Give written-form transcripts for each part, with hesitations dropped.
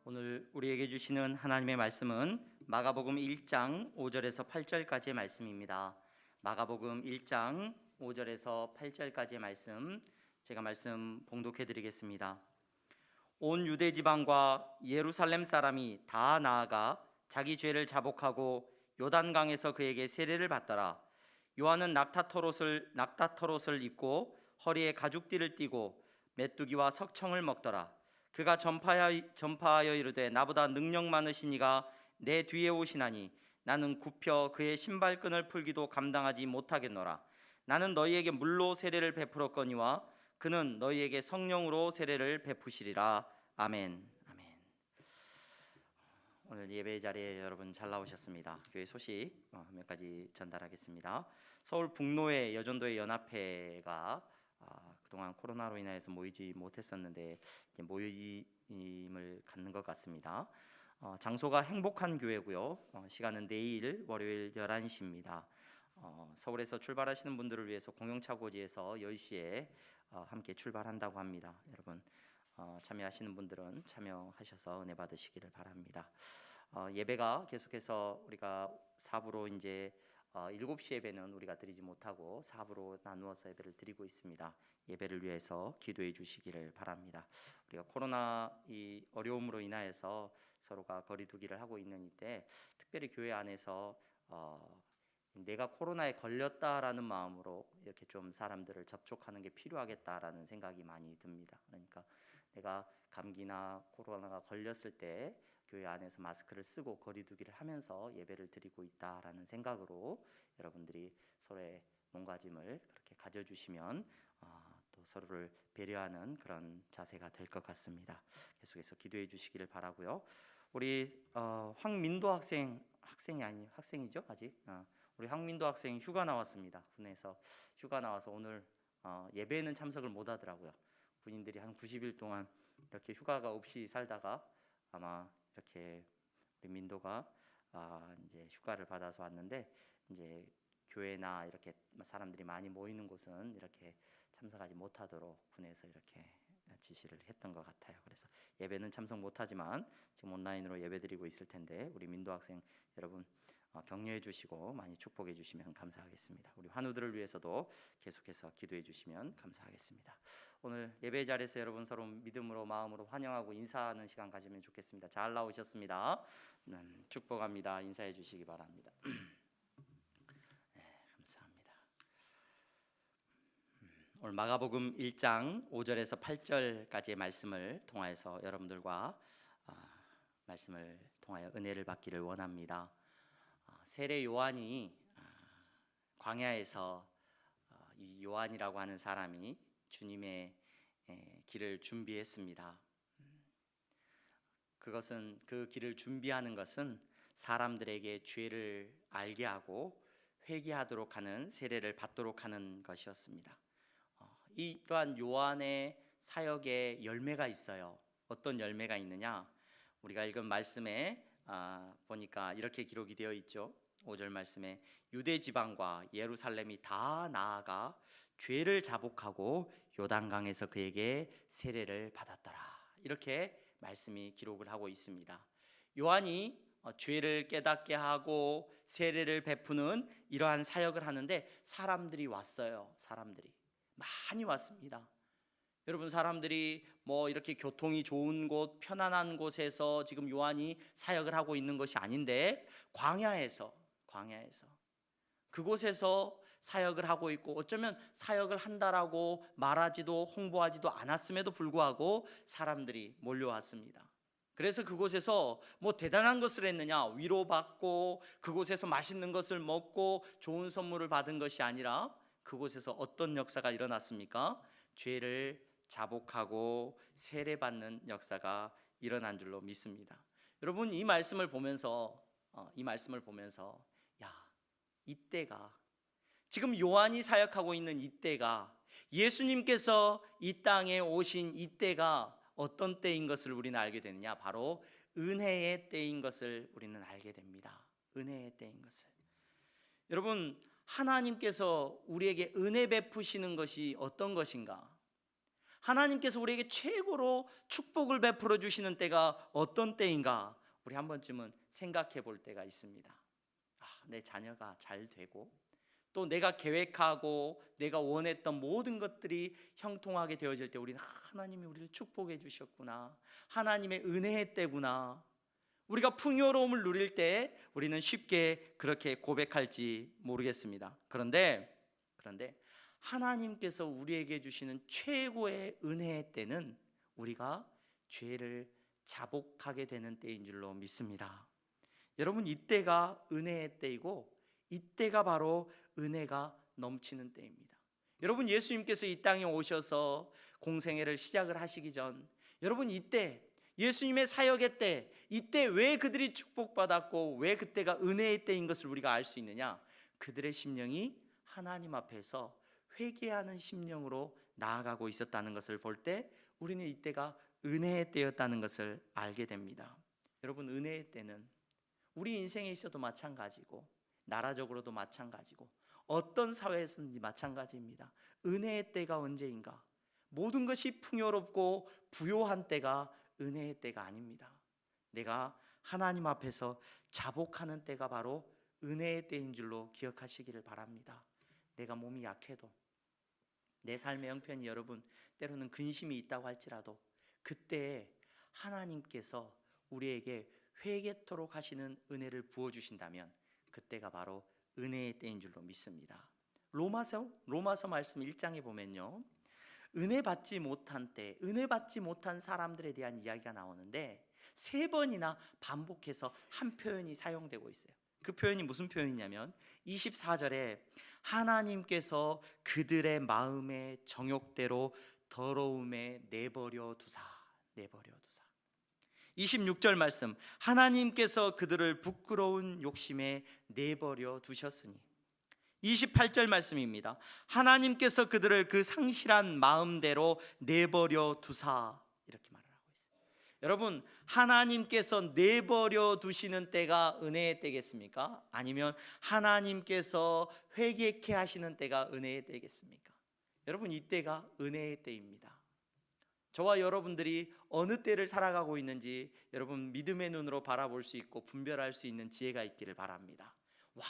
오늘 우리에게 주시는 하나님의 말씀은 마가복음 1장 5절에서 8절까지의 말씀입니다. 마가복음 1장 5절에서 8절까지의 말씀, 제가 말씀 봉독해 드리겠습니다. 온 유대 지방과 예루살렘 사람이 다 나아가 자기 죄를 자복하고 요단강에서 그에게 세례를 받더라. 요한은 낙타털옷을 입고 허리에 가죽띠를 띠고 메뚜기와 석청을 먹더라. 그가 전파하여 이르되 나보다 능력 많으신 이가 내 뒤에 오시나니 나는 굽혀 그의 신발끈을 풀기도 감당하지 못하겠노라. 나는 너희에게 물로 세례를 베풀었거니와 그는 너희에게 성령으로 세례를 베푸시리라. 아멘. 아멘. 오늘 예배 자리에 여러분 잘 나오셨습니다. 교회 소식 몇 가지 전달하겠습니다. 서울 북로의 여전도의 연합회가 그동안 코로나로 인해서 모이지 못했었는데 모임을 갖는 것 같습니다. 장소가 행복한 교회고요. 시간은 내일 월요일 11시입니다. 서울에서 출발하시는 분들을 위해서 공영차고지에서 10시에 함께 출발한다고 합니다. 여러분 참여하시는 분들은 참여하셔서 은혜 받으시기를 바랍니다. 예배가 계속해서 우리가 4부로 이제 7시 예배는 우리가 드리지 못하고 4부로 나누어서 예배를 드리고 있습니다. 예배를 위해서 기도해 주시기를 바랍니다. 우리가 코로나 이 어려움으로 인하여서 서로가 거리두기를 하고 있는 이때 특별히 교회 안에서 내가 코로나에 걸렸다라는 마음으로 이렇게 좀 사람들을 접촉하는 게 필요하겠다라는 생각이 많이 듭니다. 그러니까 내가 감기나 코로나가 걸렸을 때 교회 안에서 마스크를 쓰고 거리두기를 하면서 예배를 드리고 있다라는 생각으로 여러분들이 서로의 몸가짐을 그렇게 가져주시면 또 서로를 배려하는 그런 자세가 될 것 같습니다. 계속해서 기도해 주시기를 바라고요. 우리 황민도 학생이죠 아직. 우리 황민도 학생 휴가 나왔습니다. 군에서 휴가 나와서 오늘 예배는 참석을 못 하더라고요. 군인들이 한 90일 동안 이렇게 휴가가 없이 살다가 아마 이렇게 우리 민도가 이제 휴가를 받아서 왔는데 이제 교회나 이렇게 사람들이 많이 모이는 곳은 이렇게 참석하지 못하도록 군에서 이렇게 지시를 했던 것 같아요. 그래서 예배는 참석 못하지만 지금 온라인으로 예배드리고 있을 텐데 우리 민도 학생 여러분 격려해 주시고 많이 축복해 주시면 감사하겠습니다. 우리 환우들을 위해서도 계속해서 기도해 주시면 감사하겠습니다. 오늘 예배 자리에서 여러분 서로 믿음으로 마음으로 환영하고 인사하는 시간 가지면 좋겠습니다. 잘 나오셨습니다. 축복합니다. 인사해 주시기 바랍니다. 네, 감사합니다. 오늘 마가복음 1장 5절에서 8절까지의 말씀을 통하여서 여러분들과 말씀을 통하여 은혜를 받기를 원합니다. 세례 요한이 광야에서 이 요한이라고 하는 사람이 주님의 길을 준비했습니다. 그것은 그 길을 준비하는 것은 사람들에게 죄를 알게 하고 회개하도록 하는 세례를 받도록 하는 것이었습니다. 이러한 요한의 사역에 열매가 있어요. 어떤 열매가 있느냐? 우리가 읽은 말씀에 보니까 이렇게 기록이 되어 있죠. 5절 말씀에 유대 지방과 예루살렘이 다 나아가 죄를 자복하고 요단강에서 그에게 세례를 받았더라. 이렇게 말씀이 기록을 하고 있습니다. 요한이 죄를 깨닫게 하고 세례를 베푸는 이러한 사역을 하는데 사람들이 왔어요. 사람들이 많이 왔습니다. 여러분 사람들이 이렇게 교통이 좋은 곳, 편안한 곳에서 지금 요한이 사역을 하고 있는 것이 아닌데 광야에서 그곳에서 사역을 하고 있고 어쩌면 사역을 한다라고 말하지도 홍보하지도 않았음에도 불구하고 사람들이 몰려왔습니다. 그래서 그곳에서 대단한 것을 했느냐? 위로받고 그곳에서 맛있는 것을 먹고 좋은 선물을 받은 것이 아니라 그곳에서 어떤 역사가 일어났습니까? 죄를 자복하고 세례받는 역사가 일어난 줄로 믿습니다. 여러분 이 말씀을 보면서 이때가 지금 요한이 사역하고 있는 이때가 예수님께서 이 땅에 오신 이때가 어떤 때인 것을 우리는 알게 되느냐? 바로 은혜의 때인 것을 우리는 알게 됩니다. 은혜의 때인 것을. 여러분 하나님께서 우리에게 은혜 베푸시는 것이 어떤 것인가? 하나님께서 우리에게 최고로 축복을 베풀어 주시는 때가 어떤 때인가? 우리 한 번쯤은 생각해 볼 때가 있습니다. 내 자녀가 잘 되고, 또 내가 계획하고 내가 원했던 모든 것들이 형통하게 되어질 때 우리는 하나님이 우리를 축복해 주셨구나, 하나님의 은혜의 때구나. 우리가 풍요로움을 누릴 때 우리는 쉽게 그렇게 고백할지 모르겠습니다. 그런데 하나님께서 우리에게 주시는 최고의 은혜의 때는 우리가 죄를 자복하게 되는 때인 줄로 믿습니다. 여러분, 이때가 은혜의 때이고 이때가 바로 은혜가 넘치는 때입니다. 여러분, 예수님께서 이 땅에 오셔서 공생애를 시작을 하시기 전, 여러분, 이때 예수님의 사역의 때, 이때 왜 그들이 축복받았고 왜 그때가 은혜의 때인 것을 우리가 알 수 있느냐? 그들의 심령이 하나님 앞에서 회개하는 심령으로 나아가고 있었다는 것을 볼 때 우리는 이때가 은혜의 때였다는 것을 알게 됩니다. 여러분, 은혜의 때는 우리 인생에 있어도 마찬가지고 나라적으로도 마찬가지고 어떤 사회에서든지 마찬가지입니다. 은혜의 때가 언제인가? 모든 것이 풍요롭고 부요한 때가 은혜의 때가 아닙니다. 내가 하나님 앞에서 자복하는 때가 바로 은혜의 때인 줄로 기억하시기를 바랍니다. 내가 몸이 약해도, 내 삶의 형편이 여러분 때로는 근심이 있다고 할지라도 그때 하나님께서 우리에게 회개토록 하시는 은혜를 부어주신다면 그때가 바로 은혜의 때인 줄로 믿습니다. 로마서 말씀 1장에 보면요, 은혜 받지 못한 때, 은혜 받지 못한 사람들에 대한 이야기가 나오는데 3번이나 반복해서 한 표현이 사용되고 있어요. 그 표현이 무슨 표현이냐면 24절에 하나님께서 그들의 마음의 정욕대로 더러움에 내버려 두사. 26절 말씀, 하나님께서 그들을 부끄러운 욕심에 내버려 두셨으니. 28절 말씀입니다. 하나님께서 그들을 그 상실한 마음대로 내버려 두사. 이렇게 말을 하고 있어요. 여러분, 하나님께서 내버려 두시는 때가 은혜의 때겠습니까? 아니면 하나님께서 회개케 하시는 때가 은혜의 때겠습니까? 여러분, 이때가 은혜의 때입니다. 저와 여러분들이 어느 때를 살아가고 있는지 여러분 믿음의 눈으로 바라볼 수 있고 분별할 수 있는 지혜가 있기를 바랍니다. 와,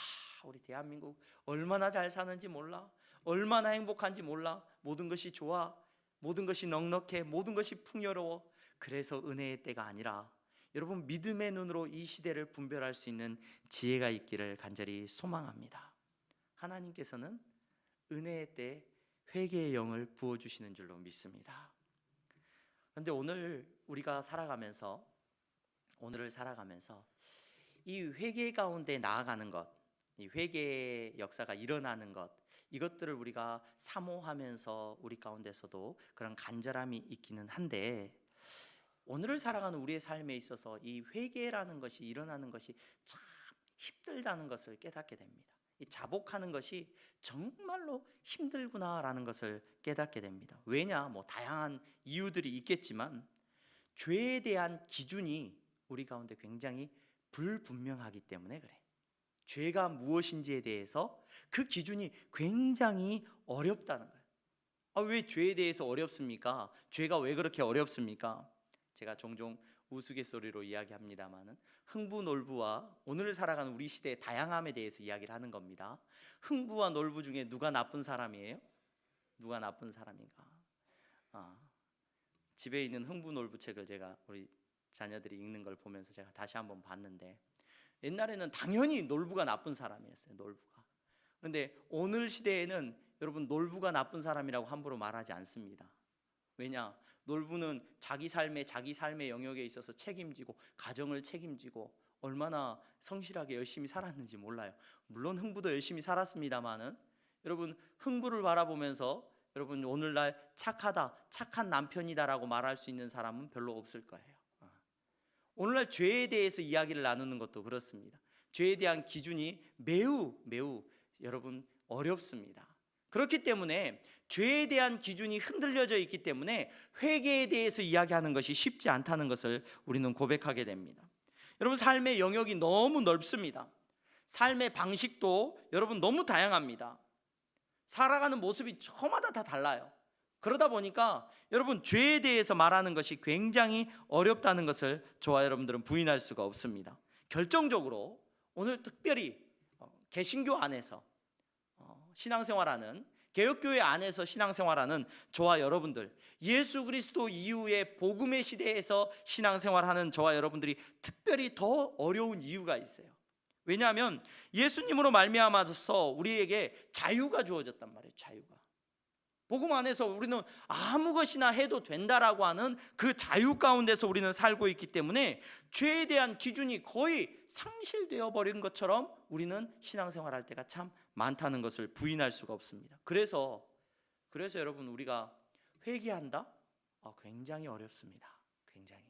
우리 대한민국 얼마나 잘 사는지 몰라, 얼마나 행복한지 몰라, 모든 것이 좋아, 모든 것이 넉넉해, 모든 것이 풍요로워. 그래서 은혜의 때가 아니라 여러분 믿음의 눈으로 이 시대를 분별할 수 있는 지혜가 있기를 간절히 소망합니다. 하나님께서는 은혜의 때 회개의 영을 부어주시는 줄로 믿습니다. 그런데 오늘을 살아가면서 이 회개 가운데 나아가는 것, 이 회개의 역사가 일어나는 것, 이것들을 우리가 사모하면서 우리 가운데서도 그런 간절함이 있기는 한데, 오늘을 살아가는 우리의 삶에 있어서 이 회개라는 것이 일어나는 것이 참 힘들다는 것을 깨닫게 됩니다. 이 자복하는 것이 정말로 힘들구나라는 것을 깨닫게 됩니다. 왜냐? 다양한 이유들이 있겠지만 죄에 대한 기준이 우리 가운데 굉장히 불분명하기 때문에 그래. 죄가 무엇인지에 대해서 그 기준이 굉장히 어렵다는 거예요. 왜 죄에 대해서 어렵습니까? 죄가 왜 그렇게 어렵습니까? 제가 종종 우스갯소리로 이야기합니다마는 흥부놀부와 오늘을 살아가는 우리 시대의 다양함에 대해서 이야기를 하는 겁니다. 흥부와 놀부 중에 누가 나쁜 사람이에요? 누가 나쁜 사람인가? 집에 있는 흥부놀부 책을 제가 우리 자녀들이 읽는 걸 보면서 제가 다시 한번 봤는데, 옛날에는 당연히 놀부가 나쁜 사람이었어요. 놀부가. 그런데 오늘 시대에는 여러분 놀부가 나쁜 사람이라고 함부로 말하지 않습니다. 왜냐? 놀부는 자기 삶의 영역에 있어서 책임지고 가정을 책임지고 얼마나 성실하게 열심히 살았는지 몰라요. 물론 흥부도 열심히 살았습니다마는 여러분 흥부를 바라보면서 여러분 오늘날 착한 남편이다라고 말할 수 있는 사람은 별로 없을 거예요. 오늘날 죄에 대해서 이야기를 나누는 것도 그렇습니다. 죄에 대한 기준이 매우 여러분 어렵습니다. 그렇기 때문에 죄에 대한 기준이 흔들려져 있기 때문에 회개에 대해서 이야기하는 것이 쉽지 않다는 것을 우리는 고백하게 됩니다. 여러분 삶의 영역이 너무 넓습니다. 삶의 방식도 여러분 너무 다양합니다. 살아가는 모습이 저마다 다 달라요. 그러다 보니까 여러분 죄에 대해서 말하는 것이 굉장히 어렵다는 것을 저와 여러분들은 부인할 수가 없습니다. 결정적으로 오늘 특별히 개신교 안에서 신앙생활하는, 개혁교회 안에서 신앙생활하는 저와 여러분들, 예수 그리스도 이후의 복음의 시대에서 신앙생활하는 저와 여러분들이 특별히 더 어려운 이유가 있어요. 왜냐하면 예수님으로 말미암아서 우리에게 자유가 주어졌단 말이에요. 자유가. 복음 안에서 우리는 아무 것이나 해도 된다라고 하는 그 자유 가운데서 우리는 살고 있기 때문에 죄에 대한 기준이 거의 상실되어 버린 것처럼 우리는 신앙생활할 때가 참 많다는 것을 부인할 수가 없습니다. 그래서 여러분 우리가 회개한다? 굉장히 어렵습니다. 굉장히.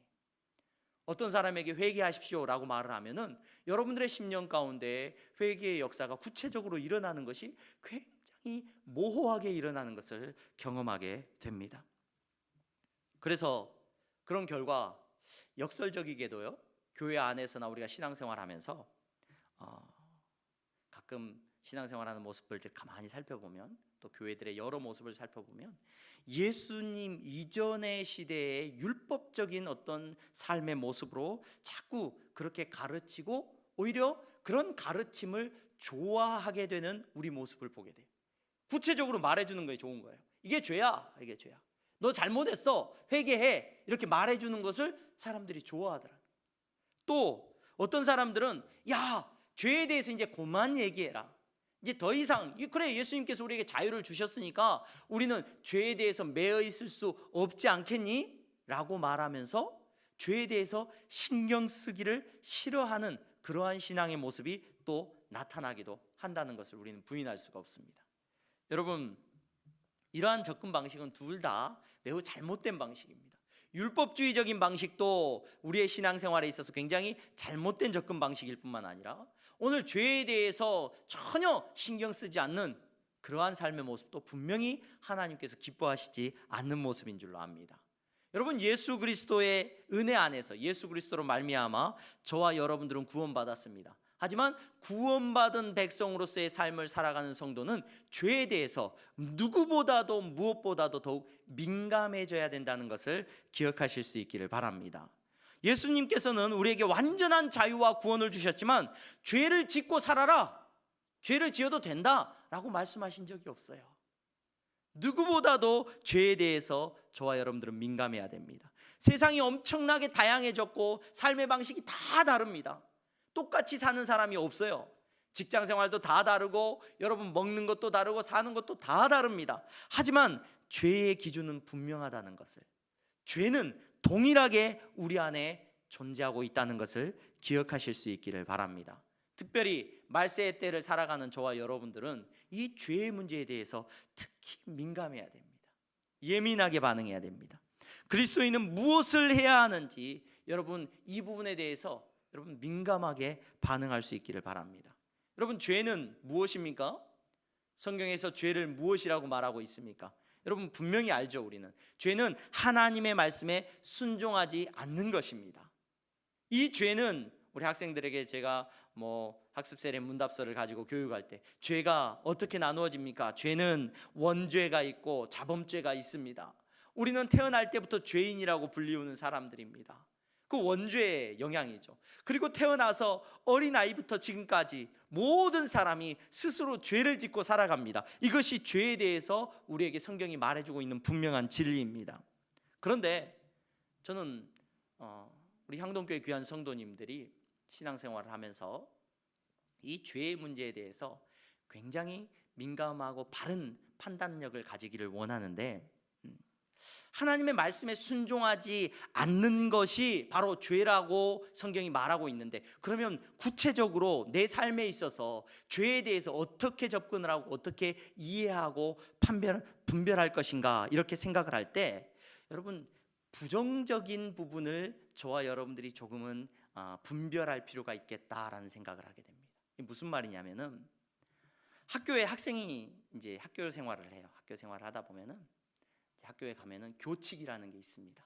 어떤 사람에게 회개하십시오라고 말을 하면은 여러분들의 심령 가운데 회개의 역사가 구체적으로 일어나는 것이 굉장히 모호하게 일어나는 것을 경험하게 됩니다. 그래서 그런 결과 역설적이게도요, 교회 안에서나 우리가 신앙생활하면서 가끔 신앙생활하는 모습을 가만히 살펴보면, 또 교회들의 여러 모습을 살펴보면 예수님 이전의 시대의 율법적인 어떤 삶의 모습으로 자꾸 그렇게 가르치고 오히려 그런 가르침을 좋아하게 되는 우리 모습을 보게 돼요. 구체적으로 말해주는 거에 좋은 거예요. 이게 죄야, 이게 죄야. 너 잘못했어, 회개해, 이렇게 말해주는 것을 사람들이 좋아하더라. 또 어떤 사람들은 야, 죄에 대해서 이제 그만 얘기해라. 이제 더 이상, 그래 예수님께서 우리에게 자유를 주셨으니까 우리는 죄에 대해서 매여 있을 수 없지 않겠니? 라고 말하면서 죄에 대해서 신경 쓰기를 싫어하는 그러한 신앙의 모습이 또 나타나기도 한다는 것을 우리는 부인할 수가 없습니다. 여러분, 이러한 접근 방식은 둘 다 매우 잘못된 방식입니다. 율법주의적인 방식도 우리의 신앙생활에 있어서 굉장히 잘못된 접근 방식일 뿐만 아니라 오늘 죄에 대해서 전혀 신경 쓰지 않는 그러한 삶의 모습도 분명히 하나님께서 기뻐하시지 않는 모습인 줄로 압니다. 여러분, 예수 그리스도의 은혜 안에서 예수 그리스도로 말미암아 저와 여러분들은 구원받았습니다. 하지만 구원받은 백성으로서의 삶을 살아가는 성도는 죄에 대해서 누구보다도 무엇보다도 더욱 민감해져야 된다는 것을 기억하실 수 있기를 바랍니다. 예수님께서는 우리에게 완전한 자유와 구원을 주셨지만 죄를 짓고 살아라, 죄를 지어도 된다 라고 말씀하신 적이 없어요. 누구보다도 죄에 대해서 저와 여러분들은 민감해야 됩니다. 세상이 엄청나게 다양해졌고 삶의 방식이 다 다릅니다. 똑같이 사는 사람이 없어요. 직장 생활도 다 다르고 여러분 먹는 것도 다르고 사는 것도 다 다릅니다. 하지만 죄의 기준은 분명하다는 것을, 죄는 동일하게 우리 안에 존재하고 있다는 것을 기억하실 수 있기를 바랍니다. 특별히 말세의 때를 살아가는 저와 여러분들은 이 죄의 문제에 대해서 특히 민감해야 됩니다. 예민하게 반응해야 됩니다. 그리스도인은 무엇을 해야 하는지 여러분 이 부분에 대해서 여러분 민감하게 반응할 수 있기를 바랍니다. 여러분, 죄는 무엇입니까? 성경에서 죄를 무엇이라고 말하고 있습니까? 여러분 분명히 알죠. 우리는 죄는 하나님의 말씀에 순종하지 않는 것입니다. 이 죄는 우리 학생들에게 제가 학습셀의 문답서를 가지고 교육할 때 죄가 어떻게 나누어집니까? 죄는 원죄가 있고 자범죄가 있습니다. 우리는 태어날 때부터 죄인이라고 불리우는 사람들입니다. 그 원죄의 영향이죠. 그리고 태어나서 어린아이부터 지금까지 모든 사람이 스스로 죄를 짓고 살아갑니다. 이것이 죄에 대해서 우리에게 성경이 말해주고 있는 분명한 진리입니다. 그런데 저는 우리 향동교회 귀한 성도님들이 신앙생활을 하면서 이 죄의 문제에 대해서 굉장히 민감하고 바른 판단력을 가지기를 원하는데, 하나님의 말씀에 순종하지 않는 것이 바로 죄라고 성경이 말하고 있는데, 그러면 구체적으로 내 삶에 있어서 죄에 대해서 어떻게 접근을 하고 어떻게 이해하고 분별할 것인가, 이렇게 생각을 할 때 여러분 부정적인 부분을 저와 여러분들이 조금은 분별할 필요가 있겠다라는 생각을 하게 됩니다. 이게 무슨 말이냐면은, 학교에 학생이 이제 학교 생활을 해요. 학교 생활을 하다 보면은 학교에 가면은 교칙이라는 게 있습니다.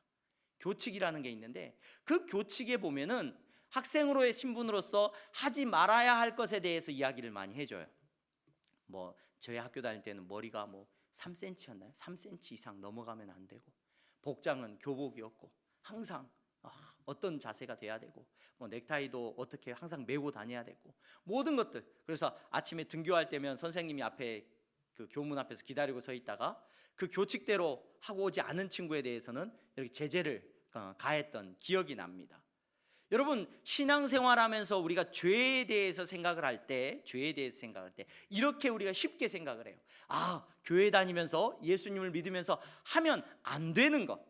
교칙이라는 게 있는데 그 교칙에 보면은 학생으로의 신분으로서 하지 말아야 할 것에 대해서 이야기를 많이 해줘요. 저희 학교 다닐 때는 머리가 3cm였나요? 3cm 이상 넘어가면 안 되고, 복장은 교복이었고, 항상 어떤 자세가 돼야 되고, 뭐 넥타이도 어떻게 항상 메고 다녀야 되고, 모든 것들. 그래서 아침에 등교할 때면 선생님이 앞에 그 교문 앞에서 기다리고 서 있다가 그 교칙대로 하고 오지 않은 친구에 대해서는 이렇게 제재를 가했던 기억이 납니다. 여러분, 신앙생활하면서 우리가 죄에 대해서 생각을 할 때 이렇게 우리가 쉽게 생각을 해요. 교회 다니면서 예수님을 믿으면서 하면 안 되는 것,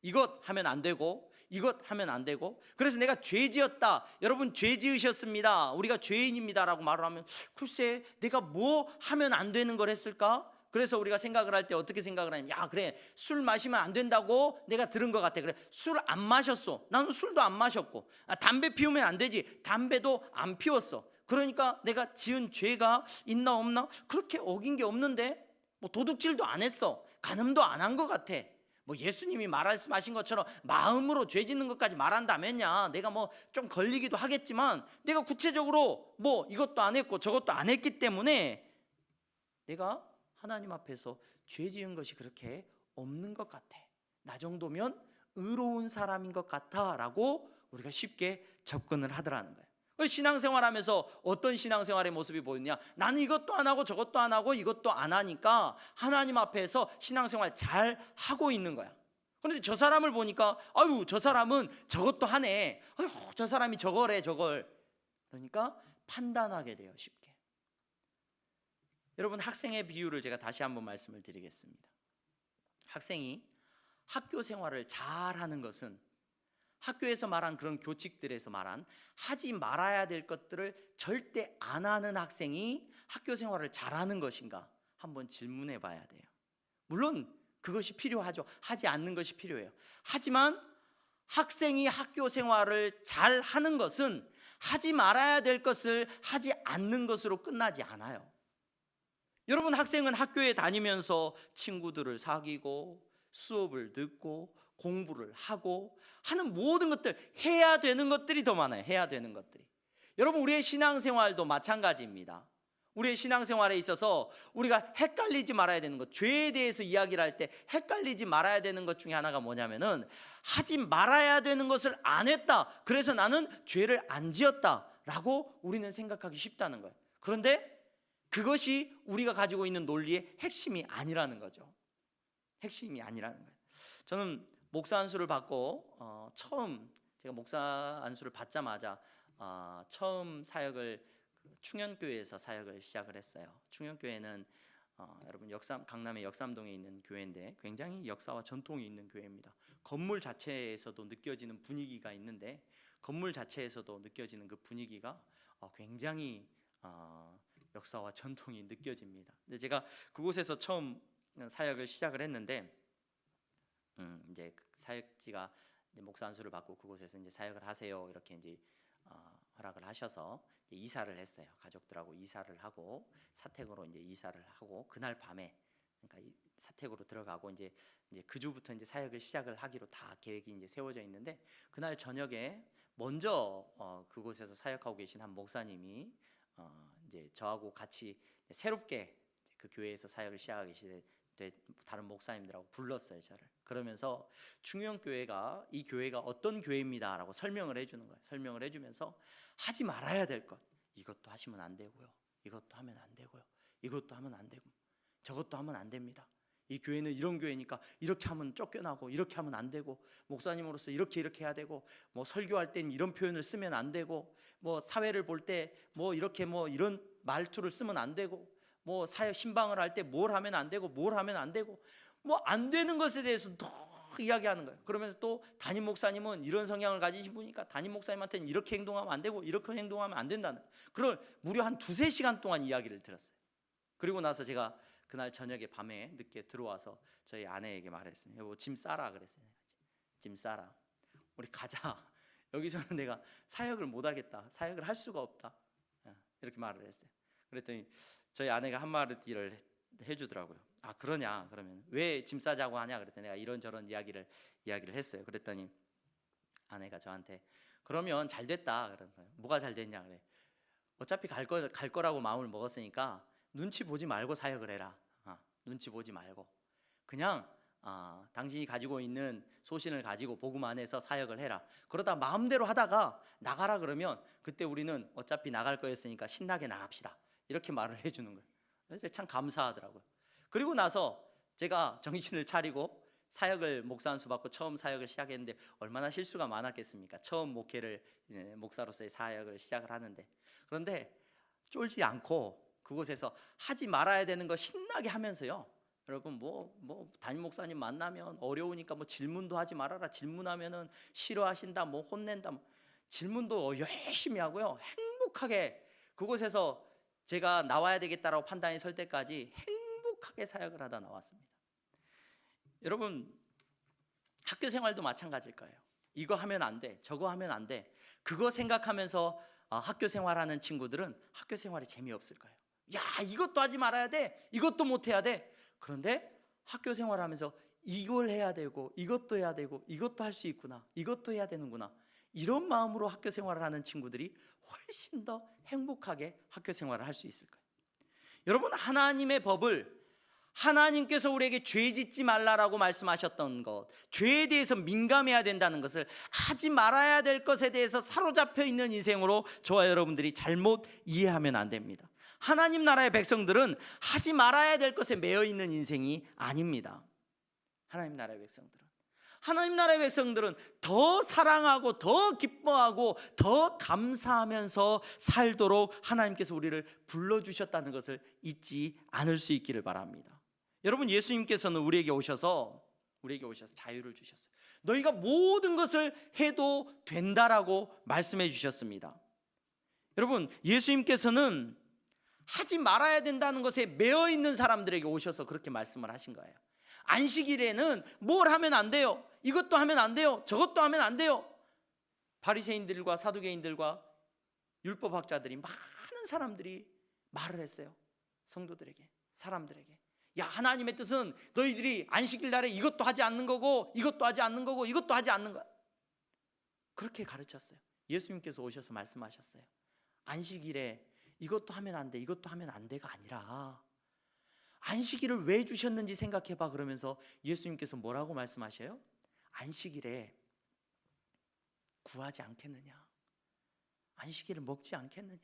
이것 하면 안 되고, 이것 하면 안 되고, 그래서 내가 죄 지었다, 여러분 죄 지으셨습니다, 우리가 죄인입니다 라고 말을 하면, 글쎄 내가 뭐 하면 안 되는 걸 했을까? 그래서 우리가 생각을 할 때 어떻게 생각을 하냐면, 그래, 술 마시면 안 된다고 내가 들은 것 같아. 그래, 술 안 마셨어. 나는 술도 안 마셨고, 담배 피우면 안 되지. 담배도 안 피웠어. 그러니까 내가 지은 죄가 있나 없나? 그렇게 어긴 게 없는데, 뭐 도둑질도 안 했어. 간음도 안 한 것 같아. 뭐 예수님이 말씀하신 것처럼 마음으로 죄 짓는 것까지 말한다면야 내가 뭐 좀 걸리기도 하겠지만, 내가 구체적으로 뭐 이것도 안 했고 저것도 안 했기 때문에 내가 하나님 앞에서 죄 지은 것이 그렇게 없는 것 같아. 나 정도면 의로운 사람인 것 같아 라고 우리가 쉽게 접근을 하더라는 거예요. 신앙생활하면서 어떤 신앙생활의 모습이 보이느냐, 나는 이것도 안 하고 저것도 안 하고 이것도 안 하니까 하나님 앞에서 신앙생활 잘 하고 있는 거야. 그런데 저 사람을 보니까, 저 사람은 저것도 하네, 저 사람이 저거래 저걸. 그러니까 판단하게 돼요, 쉽게. 여러분, 학생의 비유를 제가 다시 한번 말씀을 드리겠습니다. 학생이 학교 생활을 잘하는 것은 학교에서 말한 그런 교칙들에서 말한 하지 말아야 될 것들을 절대 안 하는 학생이 학교 생활을 잘하는 것인가 한번 질문해 봐야 돼요. 물론 그것이 필요하죠. 하지 않는 것이 필요해요. 하지만 학생이 학교 생활을 잘 하는 것은 하지 말아야 될 것을 하지 않는 것으로 끝나지 않아요. 여러분, 학생은 학교에 다니면서 친구들을 사귀고 수업을 듣고 공부를 하고 하는 모든 것들, 해야 되는 것들이 더 많아요. 해야 되는 것들이. 여러분, 우리의 신앙생활도 마찬가지입니다. 우리의 신앙생활에 있어서 우리가 헷갈리지 말아야 되는 것, 죄에 대해서 이야기를 할 때 헷갈리지 말아야 되는 것 중에 하나가 뭐냐면은, 하지 말아야 되는 것을 안 했다, 그래서 나는 죄를 안 지었다 라고 우리는 생각하기 쉽다는 거예요. 그런데 그것이 우리가 가지고 있는 논리의 핵심이 아니라는 거죠. 핵심이 아니라는 거예요. 저는 목사 안수를 받고 처음, 제가 목사 안수를 받자마자 처음 사역을 충현교회에서 사역을 시작을 했어요. 충현교회는 여러분, 강남의 역삼동에 있는 교회인데 굉장히 역사와 전통이 있는 교회입니다. 건물 자체에서도 느껴지는 분위기가 있는데, 건물 자체에서도 느껴지는 그 분위기가 굉장히 역사와 전통이 느껴집니다. 근데 제가 그곳에서 처음 사역을 시작을 했는데, 이제 사역지가 이제 목사 안수를 받고 그곳에서 이제 사역을 하세요 이렇게 이제 허락을 하셔서 이제 이사를 했어요. 가족들하고 이사를 하고 사택으로 이제 이사를 하고, 그날 밤에, 그러니까 사택으로 들어가고 이제 그 주부터 이제 사역을 시작을 하기로 다 계획이 이제 세워져 있는데, 그날 저녁에 먼저 그곳에서 사역하고 계신 한 목사님이 이제 저하고 같이 새롭게 그 교회에서 사역을 시작하기 시작해 다른 목사님들하고 불렀어요, 저를. 그러면서 충영교회가, 이 교회가 어떤 교회입니다라고 설명을 해주는 거예요. 설명을 해주면서 하지 말아야 될 것, 이것도 하시면 안 되고요, 이것도 하면 안 되고요, 이것도 하면 안 되고 저것도 하면 안 됩니다. 이 교회는 이런 교회니까 이렇게 하면 쫓겨나고, 이렇게 하면 안 되고, 목사님으로서 이렇게 해야 되고, 뭐 설교할 땐 이런 표현을 쓰면 안 되고, 뭐 사회를 볼 때 뭐 이렇게 뭐 이런 말투를 쓰면 안 되고, 뭐 사회 신방을 할 때 뭘 하면 안 되고, 뭘 하면 안 되고, 뭐 안 되는 것에 대해서 더 이야기하는 거예요. 그러면서 또 담임 목사님은 이런 성향을 가지신 분이니까 담임 목사님한테는 이렇게 행동하면 안 되고, 이렇게 행동하면 안 된다는, 그걸 무려 한 2-3시간 동안 이야기를 들었어요. 그리고 나서 제가 그날 저녁에, 밤에 늦게 들어와서 저희 아내에게 말했어요. 여보, 짐 싸라 그랬어요. 짐 싸라, 우리 가자. 여기서는 내가 사역을 못 하겠다, 사역을 할 수가 없다, 이렇게 말을 했어요. 그랬더니 저희 아내가 한마디를 해주더라고요. 그러냐, 그러면 왜 짐 싸자고 하냐 그랬더니 내가 이런저런 이야기를 했어요. 그랬더니 아내가 저한테, 그러면 잘 됐다 그런 거예요. 뭐가 잘 됐냐 그래. 어차피 갈 거라고 마음을 먹었으니까 눈치 보지 말고 사역을 해라. 눈치 보지 말고 그냥 당신이 가지고 있는 소신을 가지고 복음 안에서 사역을 해라. 그러다 마음대로 하다가 나가라 그러면 그때 우리는 어차피 나갈 거였으니까 신나게 나갑시다. 이렇게 말을 해주는 거예요. 그래서 참 감사하더라고요. 그리고 나서 제가 정신을 차리고 사역을 목사 안수 받고 처음 사역을 시작했는데 얼마나 실수가 많았겠습니까? 처음 목회를 목사로서의 사역을 시작을 하는데, 그런데 쫄지 않고 그곳에서 하지 말아야 되는 거 신나게 하면서요. 여러분 담임 목사님 만나면 어려우니까 질문도 하지 말아라. 질문하면은 싫어하신다, 혼낸다. 질문도 열심히 하고요. 행복하게 그곳에서 제가 나와야 되겠다라고 판단이 설 때까지 행복하게 사역을 하다 나왔습니다. 여러분 학교 생활도 마찬가지일 거예요. 이거 하면 안 돼, 저거 하면 안 돼. 그거 생각하면서 학교 생활하는 친구들은 학교 생활이 재미없을 거예요. 야, 이것도 하지 말아야 돼, 이것도 못 해야 돼. 그런데 학교 생활하면서 이걸 해야 되고 이것도 해야 되고 이것도 할 수 있구나, 이것도 해야 되는구나, 이런 마음으로 학교 생활을 하는 친구들이 훨씬 더 행복하게 학교 생활을 할 수 있을 거예요. 여러분 하나님의 법을, 하나님께서 우리에게 죄 짓지 말라라고 말씀하셨던 것, 죄에 대해서 민감해야 된다는 것을, 하지 말아야 될 것에 대해서 사로잡혀 있는 인생으로 저와 여러분들이 잘못 이해하면 안 됩니다. 하나님 나라의 백성들은 하지 말아야 될 것에 매여 있는 인생이 아닙니다. 하나님 나라의 백성들은 더 사랑하고 더 기뻐하고 더 감사하면서 살도록 하나님께서 우리를 불러주셨다는 것을 잊지 않을 수 있기를 바랍니다. 여러분 예수님께서는 우리에게 오셔서 자유를 주셨어요. 너희가 모든 것을 해도 된다라고 말씀해 주셨습니다. 여러분 예수님께서는 하지 말아야 된다는 것에 매여 있는 사람들에게 오셔서 그렇게 말씀을 하신 거예요. 안식일에는 뭘 하면 안 돼요, 이것도 하면 안 돼요, 저것도 하면 안 돼요. 바리새인들과 사두개인들과 율법학자들이, 많은 사람들이 말을 했어요. 성도들에게, 사람들에게. 야, 하나님의 뜻은 너희들이 안식일 날에 이것도 하지 않는 거고 이것도 하지 않는 거고 이것도 하지 않는 거야. 그렇게 가르쳤어요. 예수님께서 오셔서 말씀하셨어요. 안식일에 이것도 하면 안 돼, 이것도 하면 안 돼가 아니라 안식일을 왜 주셨는지 생각해봐. 그러면서 예수님께서 뭐라고 말씀하셔요? 안식일에 구하지 않겠느냐, 안식일을 먹지 않겠느냐,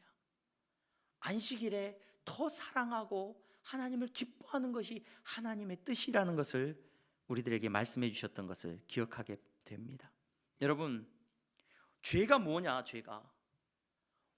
안식일에 더 사랑하고 하나님을 기뻐하는 것이 하나님의 뜻이라는 것을 우리들에게 말씀해 주셨던 것을 기억하게 됩니다. 여러분 죄가 뭐냐? 죄가,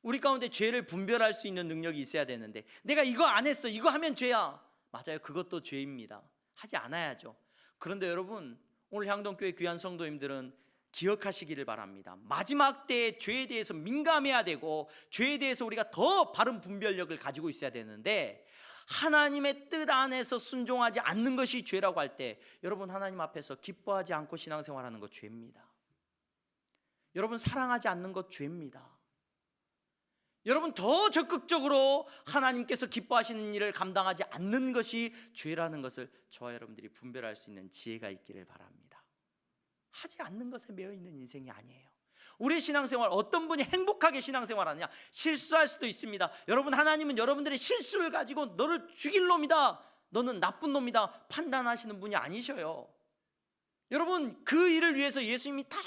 우리 가운데 죄를 분별할 수 있는 능력이 있어야 되는데, 내가 이거 안 했어, 이거 하면 죄야. 맞아요, 그것도 죄입니다. 하지 않아야죠. 그런데 여러분 오늘 향동교회 귀한 성도님들은 기억하시기를 바랍니다. 마지막 때에 죄에 대해서 민감해야 되고 죄에 대해서 우리가 더 바른 분별력을 가지고 있어야 되는데, 하나님의 뜻 안에서 순종하지 않는 것이 죄라고 할 때, 여러분 하나님 앞에서 기뻐하지 않고 신앙생활하는 것 죄입니다. 여러분 사랑하지 않는 것 죄입니다. 여러분 더 적극적으로 하나님께서 기뻐하시는 일을 감당하지 않는 것이 죄라는 것을 저와 여러분들이 분별할 수 있는 지혜가 있기를 바랍니다. 하지 않는 것에 매여 있는 인생이 아니에요. 우리의 신앙생활, 어떤 분이 행복하게 신앙생활하느냐? 실수할 수도 있습니다. 여러분 하나님은 여러분들의 실수를 가지고 너를 죽일 놈이다, 너는 나쁜 놈이다 판단하시는 분이 아니셔요. 여러분 그 일을 위해서 예수님이 다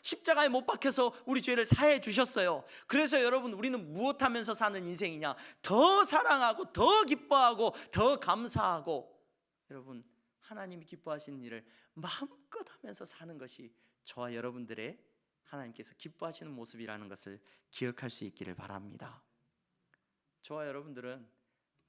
십자가에 못 박혀서 우리 죄를 사해 주셨어요. 그래서 여러분 우리는 무엇하면서 사는 인생이냐? 더 사랑하고 더 기뻐하고 더 감사하고, 여러분 하나님이 기뻐하시는 일을 마음껏 하면서 사는 것이 저와 여러분들의 하나님께서 기뻐하시는 모습이라는 것을 기억할 수 있기를 바랍니다. 저와 여러분들은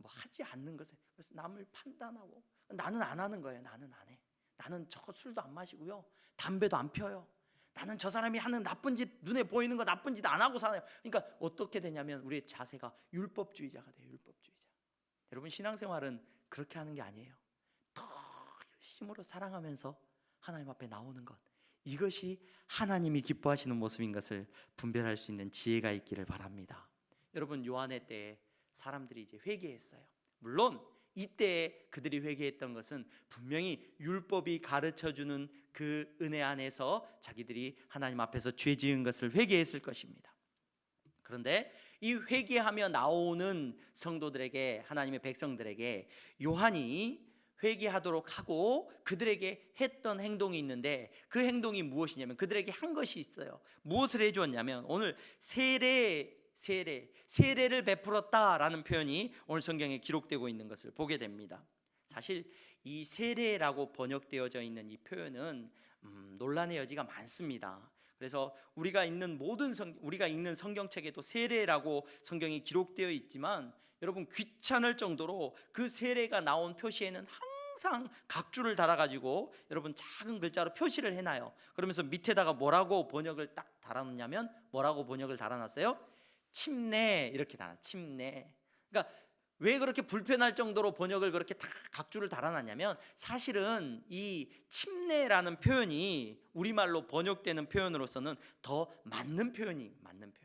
하지 않는 것에 그래서 남을 판단하고, 나는 안 하는 거예요. 나는 안 해. 나는 저거 술도 안 마시고요, 담배도 안 펴요. 나는 저 사람이 하는 나쁜 짓, 눈에 보이는 거 나쁜 짓 안 하고 살아요. 그러니까 어떻게 되냐면 우리의 자세가 율법주의자가 돼요. 율법주의자. 여러분 신앙생활은 그렇게 하는 게 아니에요. 더 열심으로 사랑하면서 하나님 앞에 나오는 것, 이것이 하나님이 기뻐하시는 모습인 것을 분별할 수 있는 지혜가 있기를 바랍니다. 여러분 요한의 때에 사람들이 이제 회개했어요. 물론 이때 그들이 회개했던 것은 분명히 율법이 가르쳐주는 그 은혜 안에서 자기들이 하나님 앞에서 죄 지은 것을 회개했을 것입니다. 그런데 이 회개하며 나오는 성도들에게, 하나님의 백성들에게 요한이 회개하도록 하고 그들에게 했던 행동이 있는데, 그 행동이 무엇이냐면 그들에게 한 것이 있어요. 무엇을 해주었냐면 오늘 세례를 베풀었다라는 표현이 오늘 성경에 기록되고 있는 것을 보게 됩니다. 사실 이 세례라고 번역되어져 있는 이 표현은 논란의 여지가 많습니다. 그래서 우리가 읽는 성경책에도 세례라고 성경이 기록되어 있지만, 여러분 귀찮을 정도로 그 세례가 나온 표시에는 항상 각주를 달아가지고 여러분 작은 글자로 표시를 해놔요. 그러면서 밑에다가 뭐라고 번역을 딱 달아놓냐면, 뭐라고 번역을 달아놨어요? 침례, 이렇게 달아. 침례. 그러니까 왜 그렇게 불편할 정도로 번역을 그렇게 다 각주를 달아놨냐면, 사실은 이 침례라는 표현이 우리말로 번역되는 표현으로서는 더 맞는 표현이 맞는 표현.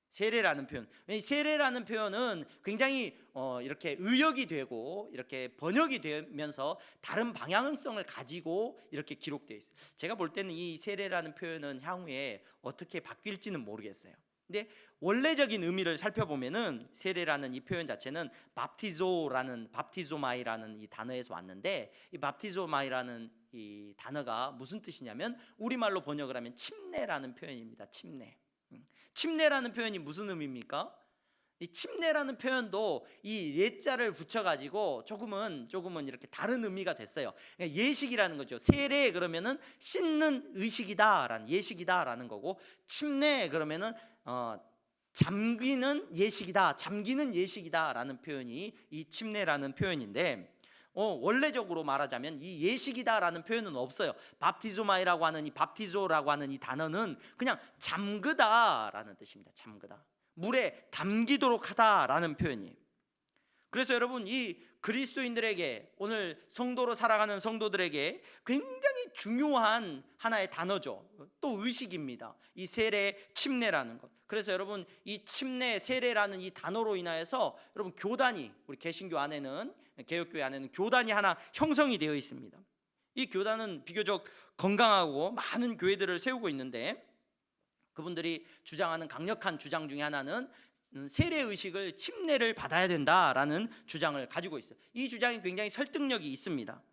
세례라는 표현. 세례라는 표현은 굉장히 이렇게 의역이 되고 이렇게 번역이 되면서 다른 방향성을 가지고 이렇게 기록되어 있어요. 제가 볼 때는 이 세례라는 표현은 향후에 어떻게 바뀔지는 모르겠어요. 근데 원래적인 의미를 살펴보면은 세례라는 이 표현 자체는 밥티조마이라는 이 단어에서 왔는데, 이 밥티조마이라는 이 단어가 무슨 뜻이냐면 우리말로 번역을 하면 침례라는 표현입니다. 침례. 침례라는 표현이 무슨 의미입니까? 이 침례라는 표현도 이 예자를 붙여가지고 조금은 이렇게 다른 의미가 됐어요. 예식이라는 거죠. 세례 그러면은 씻는 의식이다라는 예식이다라는 거고, 침례 그러면은 잠기는 예식이다라는 표현이 이 침례라는 표현인데, 원래적으로 말하자면 이 예식이다라는 표현은 없어요. 밥티조마이라고 하는 이 밥티조라고 하는 이 단어는 그냥 잠그다라는 뜻입니다. 잠그다, 물에 담기도록 하다라는 표현이에요. 그래서 여러분, 이 그리스도인들에게, 오늘 성도로 살아가는 성도들에게 굉장히 중요한 하나의 단어죠. 또 의식입니다. 이 세례, 침례라는 것. 그래서 여러분, 이 침례, 세례라는 이 단어로 인하여서 여러분 교단이, 우리 개신교 안에는, 개혁교회 안에는 교단이 하나 형성이 되어 있습니다. 이 교단은 비교적 건강하고 많은 교회들을 세우고 있는데, 그분들이 주장하는 강력한 주장 중에 하나는 세례 의식을, 침례를 받아야 된다라는 주장을 가지고 있어요. 이 주장이 굉장히 설득력이 있습니다.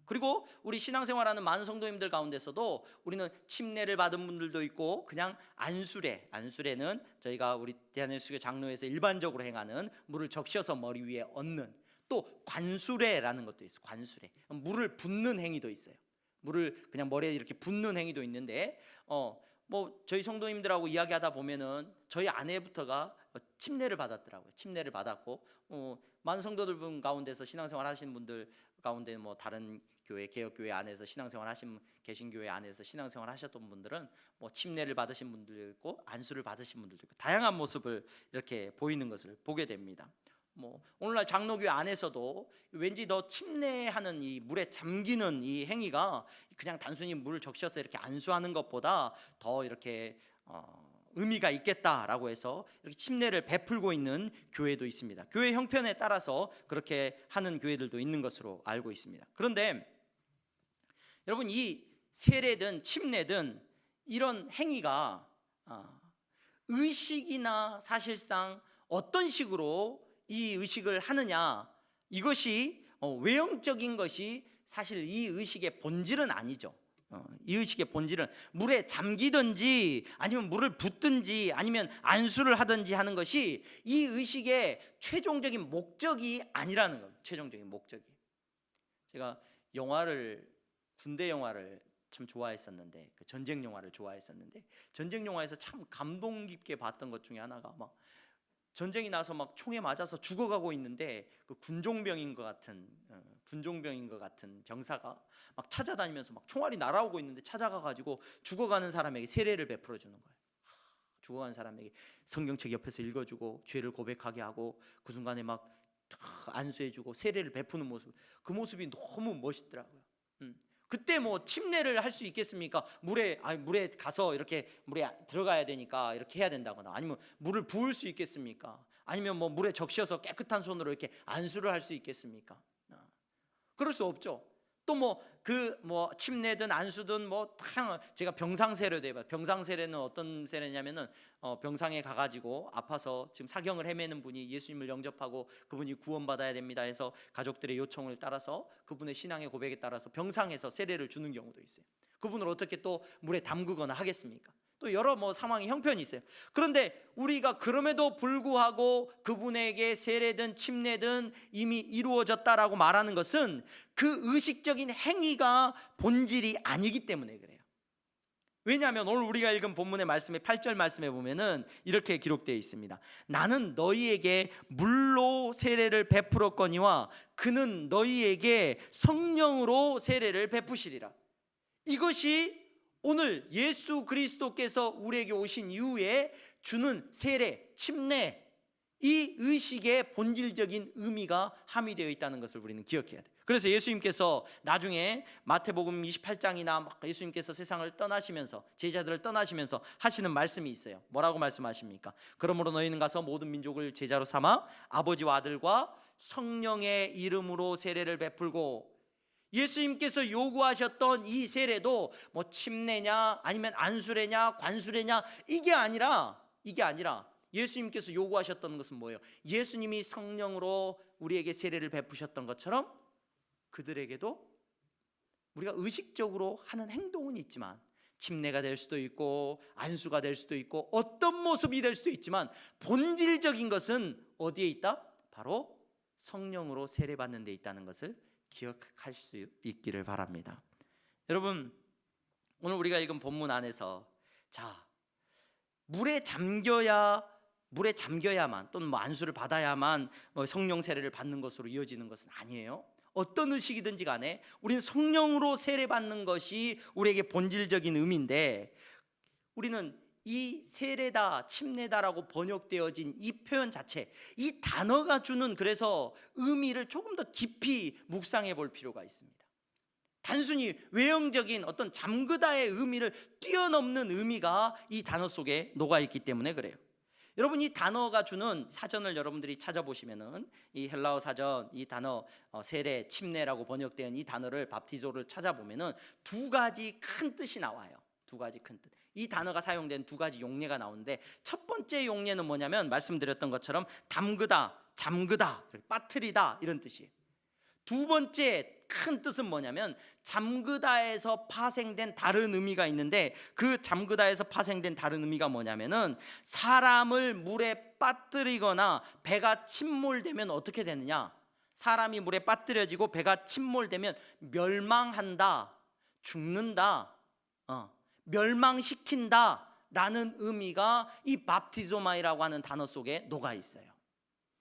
그리고 우리 신앙생활하는 많은 성도님들 가운데서도 우리는 침례를 받은 분들도 있고, 그냥 안수례는 저희가 우리 대한예수교 장로회에서 일반적으로 행하는 물을 적셔서 머리 위에 얹는, 또 관수례라는 것도 있어요. 관수례, 물을 붓는 행위도 있어요. 물을 그냥 머리에 이렇게 붓는 행위도 있는데, 저희 성도님들하고 이야기하다 보면은 저희 아내부터가 침례를 받았더라고요. 침례를 받았고, 많은 성도들 가운데서 신앙생활 하시는 분들 가운데 다른 교회, 개혁교회 안에서 신앙생활 하신, 개신교회 안에서 신앙생활 하셨던 분들은 침례를 받으신 분들도 있고 안수를 받으신 분들도 있고, 다양한 모습을 이렇게 보이는 것을 보게 됩니다. 오늘날 장로교회 안에서도 왠지 더 침례하는 이 물에 잠기는 이 행위가 그냥 단순히 물을 적셔서 이렇게 안수하는 것보다 더 이렇게 의미가 있겠다라고 해서 이렇게 침례를 베풀고 있는 교회도 있습니다. 교회 형편에 따라서 그렇게 하는 교회들도 있는 것으로 알고 있습니다. 그런데 여러분, 이 세례든 침례든 이런 행위가 의식이나 사실상 어떤 식으로 이 의식을 하느냐, 이것이 외형적인 것이 사실 이 의식의 본질은 아니죠. 이 의식의 본질은 물에 잠기든지 아니면 물을 붓든지 아니면 안수를 하든지 하는 것이 이 의식의 최종적인 목적이 아니라는 겁니다. 최종적인 목적이. 제가 군대 영화를 참 좋아했었는데, 그 전쟁 영화를 좋아했었는데, 전쟁 영화에서 참 감동 깊게 봤던 것 중에 하나가, 막 전쟁이 나서 막 총에 맞아서 죽어가고 있는데 그 군종병인 것 같은 병사가 막 찾아다니면서 막 총알이 날아오고 있는데 찾아가가지고 죽어가는 사람에게 세례를 베풀어 주는 거예요. 죽어가는 사람에게 성경책 옆에서 읽어주고 죄를 고백하게 하고 그 순간에 막 안수해주고 세례를 베푸는 모습, 그 모습이 너무 멋있더라고요. 그때 침례를 할 수 있겠습니까? 물에 가서 이렇게 물에 들어가야 되니까 이렇게 해야 된다거나, 아니면 물을 부을 수 있겠습니까? 아니면 물에 적셔서 깨끗한 손으로 이렇게 안수를 할 수 있겠습니까? 그럴 수 없죠. 또 침례든 안수든 제가 병상 세례도 해봐요. 병상 세례는 어떤 세례냐면은 병상에 가가지고 아파서 지금 사경을 헤매는 분이 예수님을 영접하고 그분이 구원받아야 됩니다 해서 가족들의 요청을 따라서 그분의 신앙의 고백에 따라서 병상에서 세례를 주는 경우도 있어요. 그분을 어떻게 또 물에 담그거나 하겠습니까? 또 여러 상황이 형편이 있어요. 그런데 우리가 그럼에도 불구하고 그분에게 세례든 침례든 이미 이루어졌다라고 말하는 것은 그 의식적인 행위가 본질이 아니기 때문에 그래요. 왜냐하면 오늘 우리가 읽은 본문의 말씀의 8절 말씀에 보면은 이렇게 기록되어 있습니다. 나는 너희에게 물로 세례를 베풀었거니와 그는 너희에게 성령으로 세례를 베푸시리라. 이것이 오늘 예수 그리스도께서 우리에게 오신 이후에 주는 세례, 침례, 이 의식의 본질적인 의미가 함유되어 있다는 것을 우리는 기억해야 돼요. 그래서 예수님께서 나중에 마태복음 28장이나 예수님께서 세상을 떠나시면서 제자들을 떠나시면서 하시는 말씀이 있어요. 뭐라고 말씀하십니까? 그러므로 너희는 가서 모든 민족을 제자로 삼아 아버지와 아들과 성령의 이름으로 세례를 베풀고, 예수님께서 요구하셨던 이 세례도 침례냐 아니면 안수례냐 관수례냐 이게 아니라 예수님께서 요구하셨던 것은 뭐예요? 예수님이 성령으로 우리에게 세례를 베푸셨던 것처럼 그들에게도 우리가 의식적으로 하는 행동은 있지만, 침례가 될 수도 있고 안수가 될 수도 있고 어떤 모습이 될 수도 있지만, 본질적인 것은 어디에 있다? 바로 성령으로 세례받는 데 있다는 것을 기억할 수 있기를 바랍니다. 여러분, 오늘 우리가 읽은 본문 안에서 물에 잠겨야만 또는 안수를 받아야만 성령 세례를 받는 것으로 이어지는 것은 아니에요. 어떤 의식이든지 간에 우리는 성령으로 세례받는 것이 우리에게 본질적인 의미인데, 우리는 이 세례다, 침례다라고 번역되어진 이 표현 자체, 이 단어가 주는 그래서 의미를 조금 더 깊이 묵상해 볼 필요가 있습니다. 단순히 외형적인 어떤 잠그다의 의미를 뛰어넘는 의미가 이 단어 속에 녹아있기 때문에 그래요. 여러분, 이 단어가 주는 사전을 여러분들이 찾아보시면은 이 헬라어 사전, 이 단어 세례, 침례라고 번역된 이 단어를 밥티조를 찾아보면은 두 가지 큰 뜻이 나와요. 두 가지 큰 뜻. 이 단어가 사용된 두 가지 용례가 나오는데, 첫 번째 용례는 뭐냐면 말씀드렸던 것처럼 담그다, 잠그다, 빠뜨리다 이런 뜻이에요. 두 번째 큰 뜻은 뭐냐면 잠그다에서 파생된 다른 의미가 있는데, 그 잠그다에서 파생된 다른 의미가 뭐냐면은 사람을 물에 빠뜨리거나 배가 침몰되면 어떻게 되느냐? 사람이 물에 빠뜨려지고 배가 침몰되면 멸망한다, 죽는다, 멸망시킨다 라는 의미가 이 밥티조마이라고 하는 단어 속에 녹아 있어요.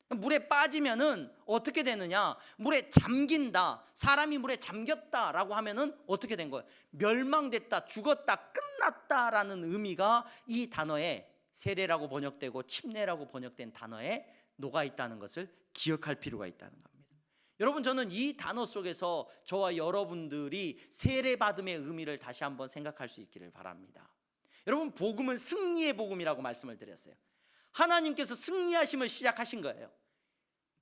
물에 빠지면은 어떻게 되느냐? 물에 잠긴다, 사람이 물에 잠겼다라고 하면은 어떻게 된 거예요? 멸망됐다, 죽었다, 끝났다라는 의미가 이 단어에, 세례라고 번역되고 침례라고 번역된 단어에 녹아 있다는 것을 기억할 필요가 있다는 겁니다. 여러분, 저는 이 단어 속에서 저와 여러분들이 세례받음의 의미를 다시 한번 생각할 수 있기를 바랍니다. 여러분, 복음은 승리의 복음이라고 말씀을 드렸어요. 하나님께서 승리하심을 시작하신 거예요.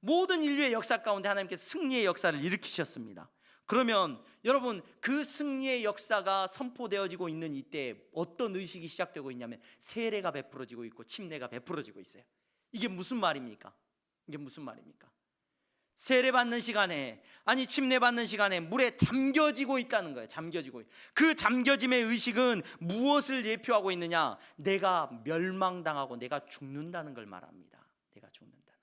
모든 인류의 역사 가운데 하나님께서 승리의 역사를 일으키셨습니다. 그러면 여러분, 그 승리의 역사가 선포되어지고 있는 이때 어떤 의식이 시작되고 있냐면 세례가 베풀어지고 있고 침례가 베풀어지고 있어요. 이게 무슨 말입니까? 세례 받는 시간에, 아니 침례 받는 시간에 물에 잠겨지고 있다는 거예요. 그 잠겨짐의 의식은 무엇을 예표하고 있느냐? 내가 멸망당하고 내가 죽는다는 걸 말합니다. 내가 죽는다는 거.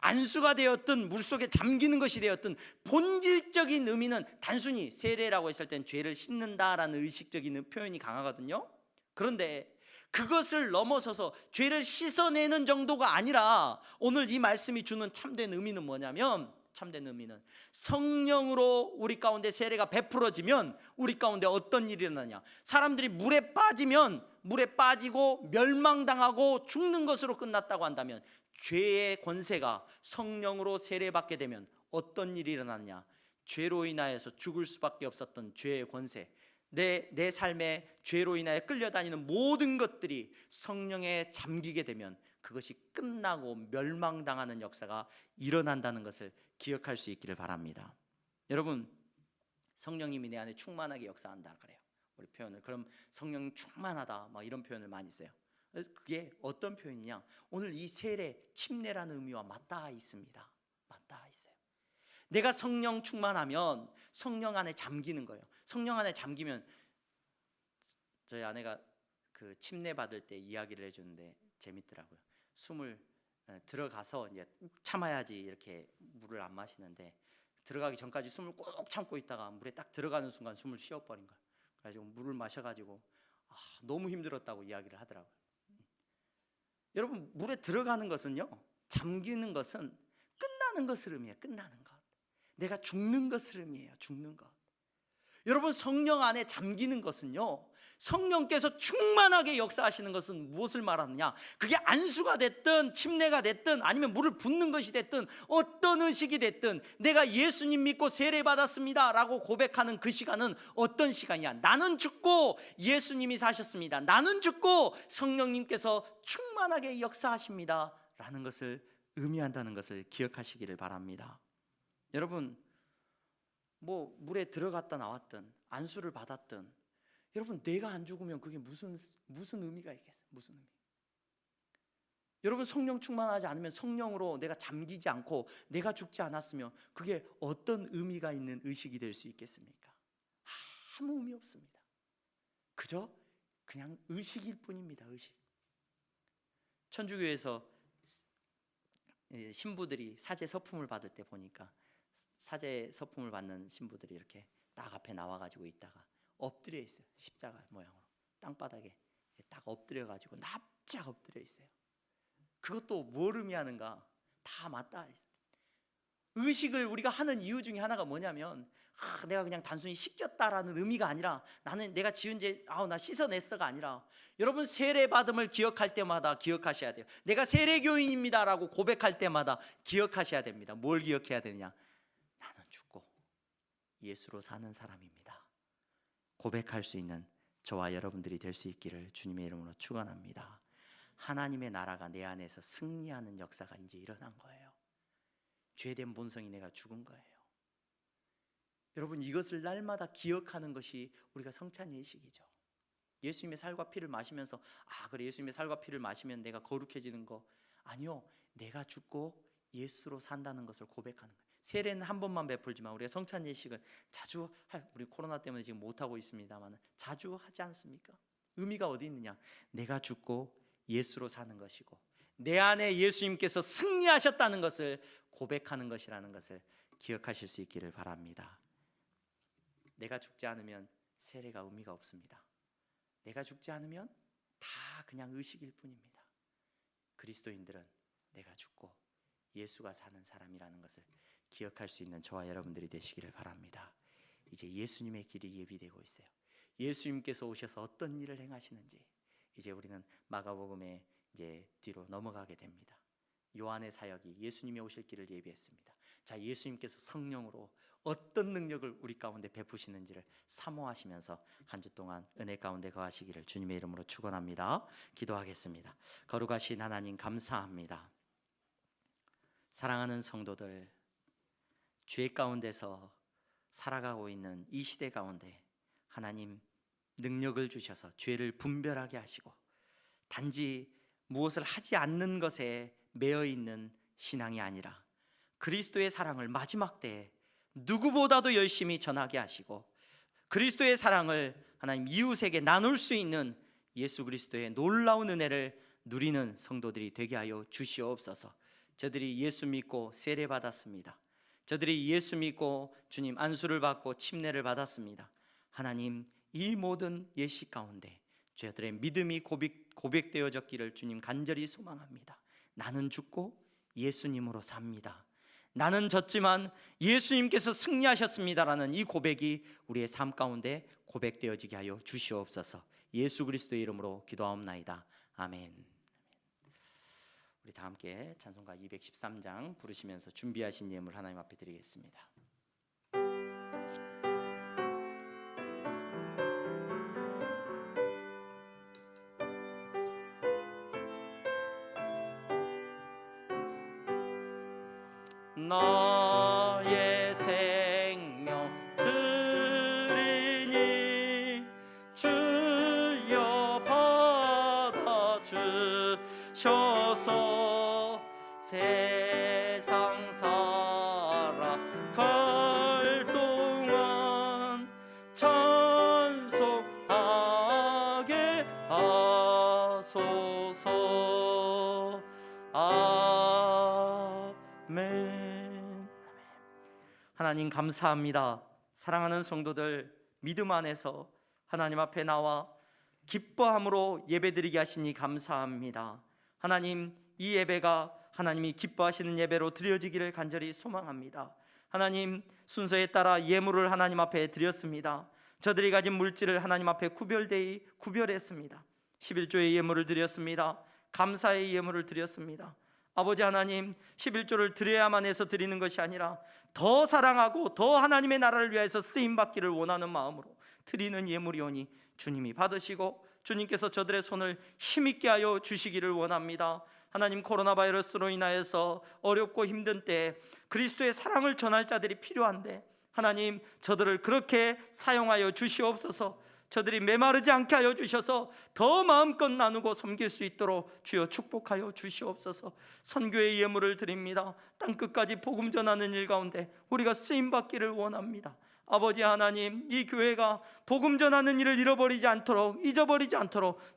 안수가 되었든 물속에 잠기는 것이 되었든 본질적인 의미는 단순히 세례라고 했을 땐 죄를 씻는다라는 의식적인 표현이 강하거든요. 그런데 그것을 넘어서서 죄를 씻어내는 정도가 아니라 오늘 이 말씀이 주는 참된 의미는 뭐냐면, 참된 의미는 성령으로 우리 가운데 세례가 베풀어지면 우리 가운데 어떤 일이 일어나냐? 사람들이 물에 빠지면 물에 빠지고 멸망당하고 죽는 것으로 끝났다고 한다면, 죄의 권세가 성령으로 세례받게 되면 어떤 일이 일어나느냐? 죄로 인하여서 죽을 수밖에 없었던 죄의 권세, 내 삶에 죄로 인하여 끌려다니는 모든 것들이 성령에 잠기게 되면 그것이 끝나고 멸망당하는 역사가 일어난다는 것을 기억할 수 있기를 바랍니다. 여러분, 성령님이 내 안에 충만하게 역사한다 그래요. 우리 표현을 그럼 성령 충만하다 막 이런 표현을 많이 써요. 그게 어떤 표현이냐? 오늘 이 세례 침례라는 의미와 맞닿아 있습니다. 맞닿아 있어요. 내가 성령 충만하면 성령 안에 잠기는 거예요. 성령 안에 잠기면 저희 아내가 그 침례 받을 때 이야기를 해주는데 재밌더라고요. 숨을 들어가서 이제 참아야지 이렇게 물을 안 마시는데 들어가기 전까지 숨을 꼭 참고 있다가 물에 딱 들어가는 순간 숨을 쉬어버린 거예요. 그래가지고 물을 마셔가지고 너무 힘들었다고 이야기를 하더라고요. 여러분 물에 들어가는 것은요, 잠기는 것은 끝나는 것을 의미해요. 끝나는 것. 내가 죽는 것을 의미해요. 죽는 것. 여러분 성령 안에 잠기는 것은요, 성령께서 충만하게 역사하시는 것은 무엇을 말하느냐? 그게 안수가 됐든 침례가 됐든 아니면 물을 붓는 것이 됐든 어떤 의식이 됐든 내가 예수님 믿고 세례 받았습니다 라고 고백하는 그 시간은 어떤 시간이야? 나는 죽고 예수님이 사셨습니다. 나는 죽고 성령님께서 충만하게 역사하십니다 라는 것을 의미한다는 것을 기억하시기를 바랍니다. 여러분 뭐 물에 들어갔다 나왔든 안수를 받았든 여러분 내가 안 죽으면 그게 무슨 의미가 있겠어요? 무슨 의미? 여러분 성령 충만하지 않으면, 성령으로 내가 잠기지 않고 내가 죽지 않았으면 그게 어떤 의미가 있는 의식이 될 수 있겠습니까? 아무 의미 없습니다. 그저 그냥 의식일 뿐입니다. 의식. 천주교에서 신부들이 사제 서품을 받을 때 보니까 사제 서품을 받는 신부들이 이렇게 딱 앞에 나와가지고 있다가 엎드려 있어요. 십자가 모양으로 땅바닥에 딱 엎드려 가지고 납작 엎드려 있어요. 그것도 뭘 의미하는가? 다 맞닿아 있어요. 의식을 우리가 하는 이유 중에 하나가 뭐냐면 내가 그냥 단순히 씻겼다라는 의미가 아니라 나는 내가 지은 죄 나 씻어냈어가 아니라 여러분 세례 받음을 기억할 때마다 기억하셔야 돼요. 내가 세례교인입니다라고 고백할 때마다 기억하셔야 됩니다. 뭘 기억해야 되느냐? 나는 죽고 예수로 사는 사람입니다. 고백할 수 있는 저와 여러분들이 될 수 있기를 주님의 이름으로 축원합니다. 하나님의 나라가 내 안에서 승리하는 역사가 이제 일어난 거예요. 죄된 본성이 내가 죽은 거예요. 여러분 이것을 날마다 기억하는 것이 우리가 성찬 예식이죠. 예수님의 살과 피를 마시면서 그래 예수님의 살과 피를 마시면 내가 거룩해지는 거 아니요, 내가 죽고 예수로 산다는 것을 고백하는 거예요. 세례는 한 번만 베풀지만 우리가 성찬 예식은 자주 우리 코로나 때문에 지금 못하고 있습니다만 자주 하지 않습니까? 의미가 어디 있느냐? 내가 죽고 예수로 사는 것이고 내 안에 예수님께서 승리하셨다는 것을 고백하는 것이라는 것을 기억하실 수 있기를 바랍니다. 내가 죽지 않으면 세례가 의미가 없습니다. 내가 죽지 않으면 다 그냥 의식일 뿐입니다. 그리스도인들은 내가 죽고 예수가 사는 사람이라는 것을 기억할 수 있는 저와 여러분들이 되시기를 바랍니다. 이제 예수님의 길이 예비되고 있어요. 예수님께서 오셔서 어떤 일을 행하시는지 이제 우리는 마가복음에 이제 뒤로 넘어가게 됩니다. 요한의 사역이 예수님이 오실 길을 예비했습니다. 자, 예수님께서 성령으로 어떤 능력을 우리 가운데 베푸시는지를 사모하시면서 한 주 동안 은혜 가운데 거하시기를 주님의 이름으로 축원합니다. 기도하겠습니다. 거룩하신 하나님 감사합니다. 사랑하는 성도들, 죄 가운데서 살아가고 있는 이 시대 가운데 하나님 능력을 주셔서 죄를 분별하게 하시고 단지 무엇을 하지 않는 것에 매여 있는 신앙이 아니라 그리스도의 사랑을 마지막 때에 누구보다도 열심히 전하게 하시고 그리스도의 사랑을 하나님 이웃에게 나눌 수 있는 예수 그리스도의 놀라운 은혜를 누리는 성도들이 되게 하여 주시옵소서. 저들이 예수 믿고 세례 받았습니다. 저들이 예수 믿고 주님 안수를 받고 침례를 받았습니다. 하나님 이 모든 예식 가운데 저들의 믿음이 고백되어졌기를 주님 간절히 소망합니다. 나는 죽고 예수님으로 삽니다. 나는 졌지만 예수님께서 승리하셨습니다라는 이 고백이 우리의 삶 가운데 고백되어지게 하여 주시옵소서. 예수 그리스도의 이름으로 기도하옵나이다. 아멘. 우리 다 함께 찬송가 213장 부르시면서 준비하신 예물 하나님 앞에 드리겠습니다. 나의 생명 주셔서 세상 살아갈 동안 찬송하게 하소서. 아멘. 하나님 감사합니다. 사랑하는 성도들, 믿음 안에서 하나님 앞에 나와 기뻐함으로 예배드리게 하시니 감사합니다. 하나님, 이 예배가 하나님이 기뻐하시는 예배로 드려지기를 간절히 소망합니다. 하나님, 순서에 따라 예물을 하나님 앞에 드렸습니다. 저들이 가진 물질을 하나님 앞에 구별했습니다. 11조의 예물을 드렸습니다. 감사의 예물을 드렸습니다. 아버지 하나님, 11조를 드려야만 해서 드리는 것이 아니라 더 사랑하고 더 하나님의 나라를 위해서 쓰임받기를 원하는 마음으로 드리는 예물이오니 주님이 받으시고 주님께서 저들의 손을 힘있게 하여 주시기를 원합니다. 하나님, 코로나 바이러스로 인하여서 어렵고 힘든 때에 그리스도의 사랑을 전할 자들이 필요한데 하나님, 저들을 그렇게 사용하여 주시옵소서. 저들이 메마르지 않게 하여 주셔서 더 마음껏 나누고 섬길 수 있도록 주여 축복하여 주시옵소서. 선교의 예물을 드립니다. 땅끝까지 복음 전하는 일 가운데 우리가 쓰임받기를 원합니다. 아버지 하나님, 이 교회가 복음 전하는 일을 잊어버리지 않도록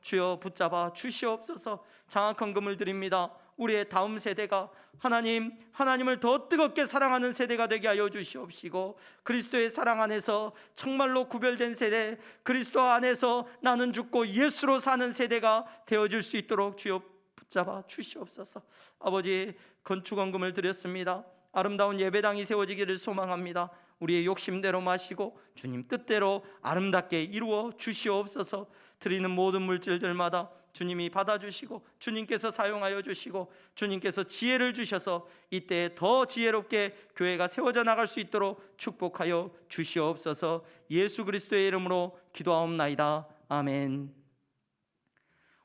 주여 붙잡아 주시옵소서. 장악한 금을 드립니다. 우리의 다음 세대가 하나님을 더 뜨겁게 사랑하는 세대가 되게 하여 주시옵시고, 그리스도의 사랑 안에서 정말로 구별된 세대, 그리스도 안에서 나는 죽고 예수로 사는 세대가 되어질 수 있도록 주여 붙잡아 주시옵소서. 아버지, 건축원금을 드렸습니다. 아름다운 예배당이 세워지기를 소망합니다. 우리의 욕심대로 마시고 주님 뜻대로 아름답게 이루어 주시옵소서. 드리는 모든 물질들마다 주님이 받아주시고 주님께서 사용하여 주시고 주님께서 지혜를 주셔서 이때 더 지혜롭게 교회가 세워져 나갈 수 있도록 축복하여 주시옵소서. 예수 그리스도의 이름으로 기도하옵나이다. 아멘.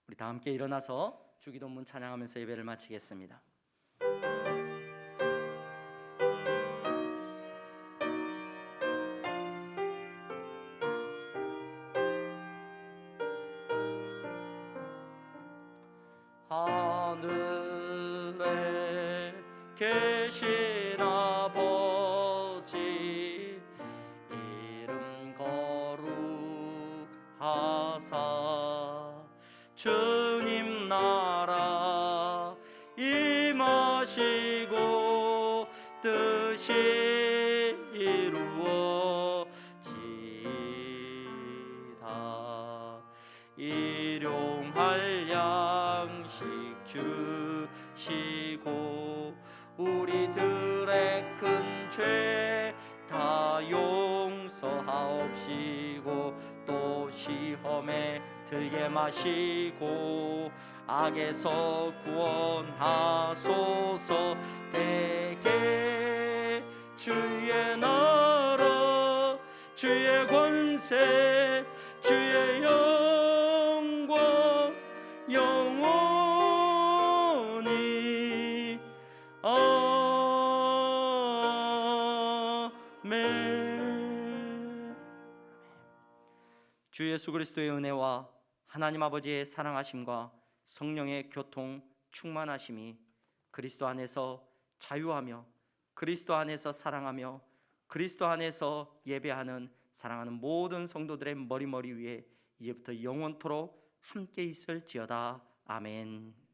우리 다 함께 일어나서 주기도문 찬양하면서 예배를 마치겠습니다. 하늘에 계신 아버지, 이름 거룩하사 주님 나라 임하시고 뜻이 이루어지다. 일용할 양식 주시고 우리들의 큰 죄 다 용서하옵시고 또 시험에 들게 마시고 악에서 구원하소서. 대개 주의 나라 주의 권세 주의 영광 영원히 아멘. 주 예수 그리스도의 은혜와 하나님 아버지의 사랑하심과 성령의 교통 충만하심이 그리스도 안에서 자유하며 그리스도 안에서 사랑하며 그리스도 안에서 예배하는 사랑하는 모든 성도들의 머리 위에 이제부터 영원토록 함께 있을지어다. 아멘.